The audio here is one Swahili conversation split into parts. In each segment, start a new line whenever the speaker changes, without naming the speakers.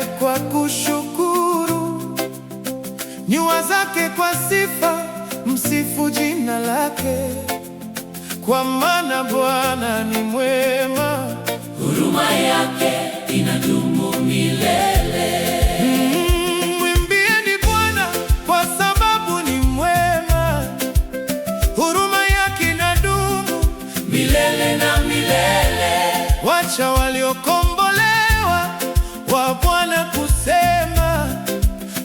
kwa kushukuru, nyua zake kwa sifa, msifu jina lake, kwa maana Bwana ni mwema,
huruma yake inadumu milele.
Mwimbieni Bwana kwa sababu ni mwema, huruma yake inadumu
milele na milele.
Wacha waliokombolewa wa Bwana kusema,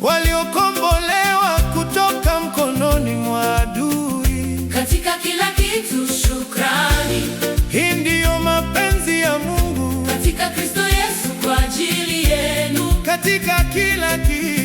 waliokombolewa kutoka mkononi mwa adui.
Katika kila kitu shukrani,
hii ndiyo mapenzi ya Mungu
katika Kristo Yesu kwa ajili yenu.
Katika kila kitu